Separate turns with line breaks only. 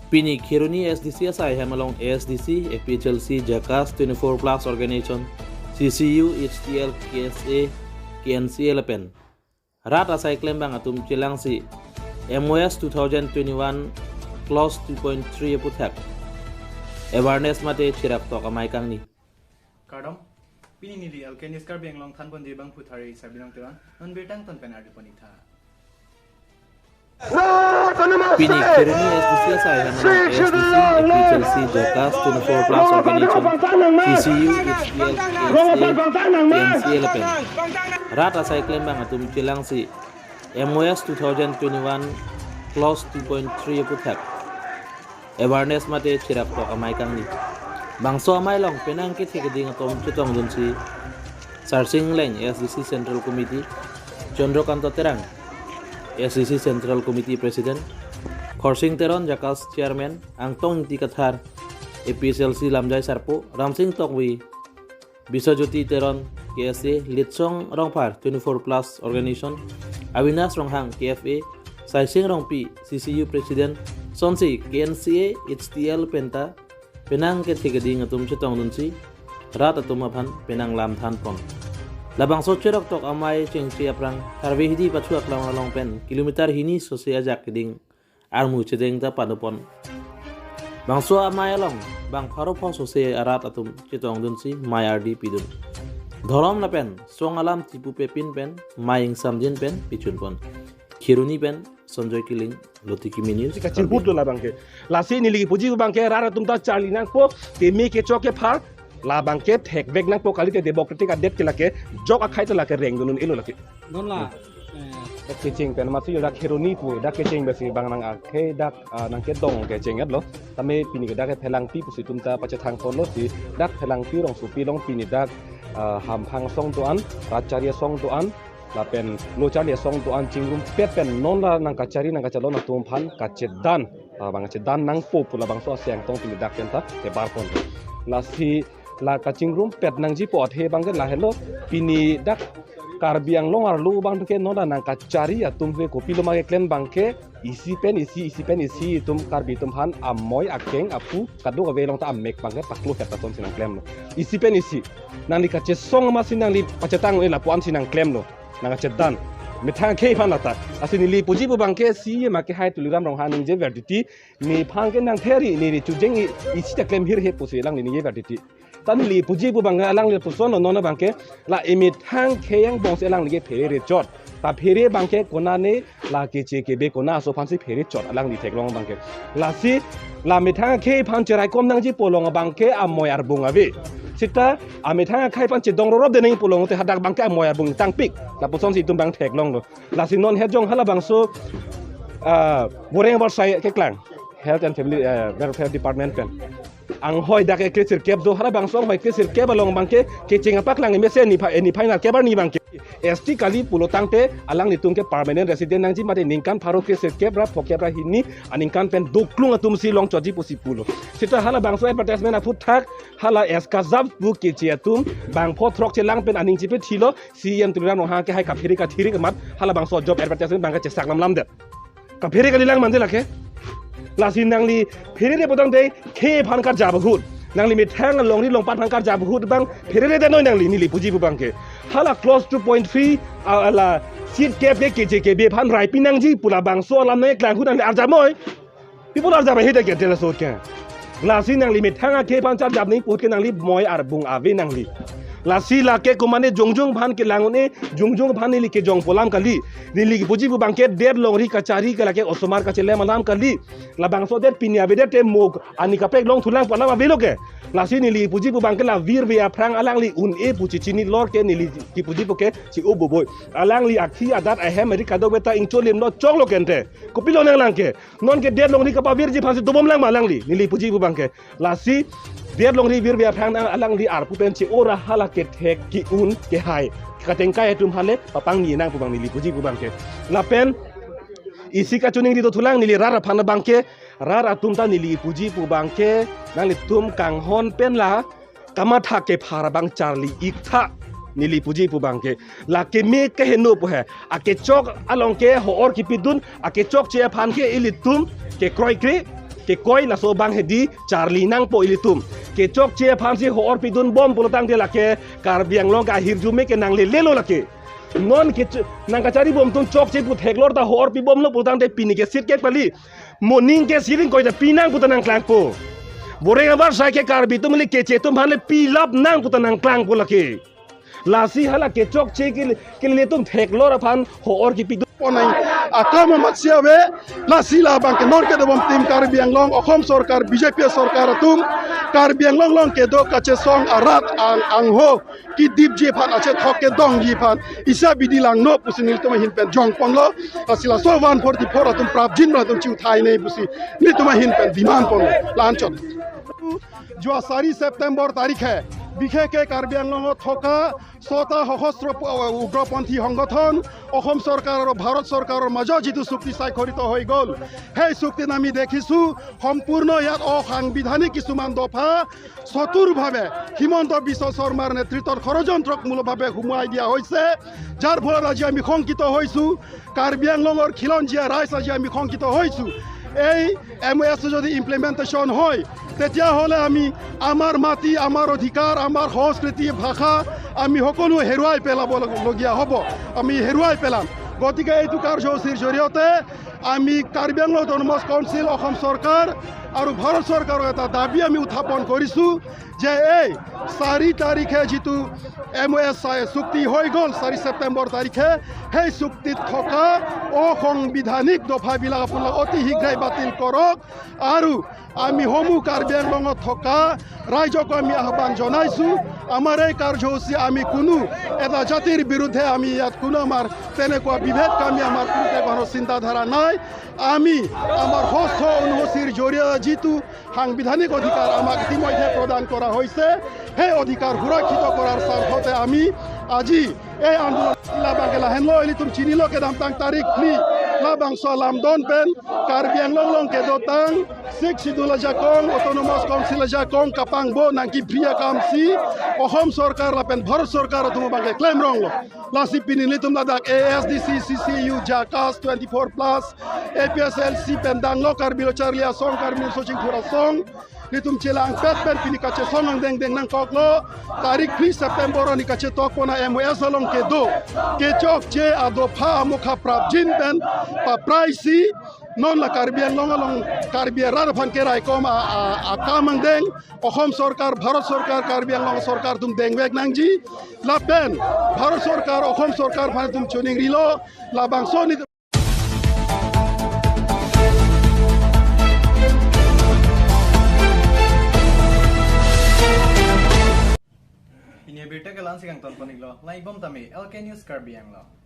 Pini Kiruni SDC asai Hemalong ASDC, FPHLC, Jakas, 24 Plus Organization, CCU, HTL, KSA, KNC Elepen. Rat asai klaim bang atum cilang si MOS 2021 Clause 2.3 puthak. Awareness mate chirak tok amai kang ni.
Kadam, pini nili alkenis kar beng long than pon bang puthari sabilang tuan, non betang ton penadi ponita.
Pini Kiruni SDC asai Hemalong ASDC, FPHLC, Jakas, 24 Plus Organization, CCU, HTL, KSA, KNC Elepen. Rat asai klaim bang atum cilang si MOS 2021 Clause 2.3 puthak. Awareness mate chirak tok amai kang ni. Bangso amai long penang ke thikading atom chitong dunsi. Sarsing leng SDC Central Committee, Chandrokanto Terang, SDC Central Committee President, Khorsing Teron Jakas Chairman, Angtong Tikathar, APSLC Lamjai Sarpo, Ramsing Tokwi, Bisajoti Teron, KSA, Litsong Rongpar, 24 Plus Organization, Awinas Ronghang, KFA, Saising Rongpi, CCU President, Sonsi, KNCA, HTL Penta, Penang ke thikading atum chitong dunsi, Rat atum aphan Penang lam than pon. Labang so cherok tok amai chengchi aprang, tarve hidi pachuak long pen, kilometer hini sose ajak keding, armu chedeng ta padopon. Bang so amai long, bang pharopo sose arat atum chitong dunsi, mai ardi pidun. Dhorom na pen, song alam tipu pe pin pen, maing samjin pen, pichun pon. Kiruni pen, Sanjoy Kiling, Lotiki News.
Jika cirbut lo labang ke, lasi ni lagi puji bang ke rara tumta Charlie nang po, temi ke choke par, labang ke thek beg nang po kali te democratic adet ke lake, jok akai te lake reng dunun ilo lake.
Non la.
Dak kecing pen masih dak heroni pu, dak kecing besi bang nang ake dak nang ke dong kecing lo, tame pini ke dak pelang pi pusi tumta pacetang pon lo si, dak pelang pi rong supi long pini dak hampang song tuan, racaria song tuan. Lapen lo cari song tuan cingrum pet pen non la nang kacari nang kacalon na tumpan kacedan bang kacedan nang po pula bang so asyang tong pili dak penta te bar pon la si la kacingrum pet nang ji pot he bang la hello pini dak karbiang longar lu bang ke non la nang kacari ya tum ke kopi lo mage klen bang ke isi pen tum karbi tum han amoy akeng apu kadu ka velong ta amek bang ke paklu ket ta tom sinang klem lo isi nang li kace song masin nang li pacetang la puan sinang klem lo nang cedan metang ke panata asini li puji bu bangke si make hai tuliram rong haning je verdity ni phangke nang theri ni chujeng isi ta klem hir he pusi lang ni ye verdity tan li puji bu bang alang le puson no na bangke la emit hang ke yang bong se lang ni phere re chot ta phere bangke kona ne la ke che ke be kona so phansi phere chot alang ni theklong bangke la si la metang ke phan cherai kom nang ji polong bangke amoy ar bunga be sita ametang khai pan che dong rob de nei pulong te hadak bang ka moya bung tang pik la puson si tum bang thek long lo la si non he jong hala bang so boreng bor sai ke klang health and family welfare department pen ang hoi dak ke sir kep do hala bang so hoi ke sir kep long bang ke chinga pak lang me se ni final ke bar ni bang ke ST kali pulo tangte alang ni tum ke permanent resident nang ji mate ningkan pharo ke sir kep ra phokep ra hini aningkan pen doklung atum si long choji pusi pulo sita hala bang so advertisement a phut thak hala eskazab bu ke chiatum bang pho throk che lang pen aning chi pe thilo CM turam no ha ke hai ka phiri ka mat hala bang so job advertisement bang ka che sak lam de ka phiri ka lilang man de lakhe lasin nang li phiri le bodang de ke phan kar jab hut nang li mi thang long ri long pan kar jab hut bang phiri le de noi nang li ni li puji bu bang ke hala close 2.3 ala seat cap ke be phan rai pinang ji pula bang so lam ne klang hut nang arja moy people arja ba he de ke de la so ke lasi nang li mit hanga ke pan chap jap ni put ke nang li moy ar bung ave nang li lasi la ke kumane jongjong bhan ke langone jongjong bhan ni li ke jong polam kali ni li buji bu bangke der longri kachari ke lake osomar ka chele manam kali la bang so der pinya be der te mok ani ka pek long thulang pala ba beloke lasi ni li puji bu bangke la vir be aprang alang li un e puchi chini lor ke ni li ki puji bu ke chi o boboy alang li akhi adat a hem ka do beta ing cholim no chok lo kente ko pilo nang lang ke non ke der longri ka pa vir ji phansi dobom lang ma lang li ni li puji bu bangke lasi der longri vir be aprang alang li ar pu pen chi ora hala ke thek ki un ke hai ka tengkai tum hale papang ni nang pu bang ni li puji bu bangke la pen isi ka chuning di to thulang ni li rara phana bangke rara tum ta ni li puji pu bangke nang li tum kang hon pen la kama tha ke phara bang charli ik tha nili puji pu bangke la ke me ke heno pu hai ake chok along ke ho or ki pidun ake chok che phan ke ilitum ke kroi kri ke koi la so bang hedi Charlie nang po ilitum ke chok che phansi ho or pidun bom pulutang de lake Karbi Anglong ka hirjume ke nang le lelo lake non ke nang kachari bom tum chok che put heglor da ho or pi bom lo pulutang de pini ke sit ke pali morning ke siring koi da pinang putanang klang po boreng abar sai ke Karbi tum le ke che tum han le pilap nang putanang klang po lake lasi hala ke chok che ke le tum heglor aphan ho or ki pi
ponai akama matsiawe la sila bang ke non ke dobom tim Karbi Anglong okhom sarkar BJP sarkar tum Karbi Anglong long ke do kache song arat ang ho ki dip je phan ache thok ke dong ji phan isa bidilang no pusinil tuma hin pen jong ponglo asila so 144 atum prap jin ra tum chiu thai nei pusi ni tuma hin pen biman pon lanchon जो 4 September तारिख है বিশেষকৈ কাৰ্বি আংলঙত থকা 6টা সশস্ত্ৰ উগ্ৰপন্থী সংগঠন অসম চৰকাৰ আৰু ভাৰত চৰকাৰৰ মাজত যিটো চুক্তি স্বাক্ষৰিত হৈ গ'ল সেই চুক্তিত আমি দেখিছোঁ সম্পূৰ্ণ ইয়াত অসাংবিধানিক কিছুমান দফা চতুৰভাৱে হিমন্ত বিশ্ব শৰ্মাৰ নেতৃত্বত ষড়যন্ত্ৰমূলকভাৱে সুমুৱাই দিয়া হৈছে যাৰ ফলত আজি আমি শংকিত হৈছোঁ কাৰ্বি আংলঙৰ খিলঞ্জীয়া ৰাইজ আজি আমি শংকিত হৈছোঁ এই MOS যদি ইমপ্লিমেন্টেশন হয় তেতিয়াহ'লে আমি আমাৰ মাটি আমাৰ অধিকাৰ আমাৰ সংস্কৃতি ভাষা আমি সকলো হেৰুৱাই পেলাবলগীয়া হ'ব আমি হেৰুৱাই পেলাম গতিকে এইটো কাৰ্যসূচীৰ জৰিয়তে আমি কাৰ্বি আংলং অটোনমাছ কাউন্সিল অসম চৰকাৰ আৰু ভাৰত চৰকাৰৰ এটা দাবী আমি উত্থাপন কৰিছোঁ যে এই 4 তাৰিখে যিটো MOS চুক্তি হৈ গ'ল 4 ছেপ্টেম্বৰ তাৰিখে সেই চুক্তিত থকা অসাংবিধানিক দফাবিলাক আপোনালোক অতি শীঘ্ৰে বাতিল কৰক আৰু আমি সমূহ কাৰ্বি আংলঙত থকা ৰাইজক আমি আহ্বান জনাইছোঁ আমাৰ এই কাৰ্যসূচী আমি কোনো এটা জাতিৰ বিৰুদ্ধে আমি ইয়াত কোনো আমাৰ তেনেকুৱা বিভেদকামী আমাৰ কোনো চিন্তাধাৰা নাই আমি আমাৰ ষষ্ঠ অনুসূচীৰ জৰিয়তে যিটো সাংবিধানিক অধিকাৰ আমাক ইতিমধ্যে প্ৰদান কৰা হৈছে সেই অধিকাৰ সুৰক্ষিত কৰাৰ স্বাৰ্থতে আমি আজি এই আন্দোলন লাবাংকে লাহেন লৈ তুম চিনিলকে দাম তাং তাৰিখ ফ্লি labang salam don pen Karbi Anglong long ke dotang sik sidula jakong autonomous council jakong kapang bo nangki priya kamsi ohom sarkar la pen bharat sarkar tumo bangke claim rong lo lasi pinin litum ladak ASDC CCU Jakas 24 plus APSLC pen dang lo Karbi lo charlia song Karbi soching pura song litum chelang pet pen pini kache song ang deng nang koklo tarik 3 September ni kache tok pona MOS long ke do ke chok che adopha mukha prap jin pen pa praisi non la Karbi Anglong long Karbi rar phan ke rai kom a kamang deng ohom sarkar bharat sarkar Karbi Anglong sarkar tum deng wek nangji la pen bharat sarkar ohom sarkar phan tum chuning rilo la bangso ni
Ini berita ke lansi kang tonton iglo, lai bom tami, LK News Karbi Anglong.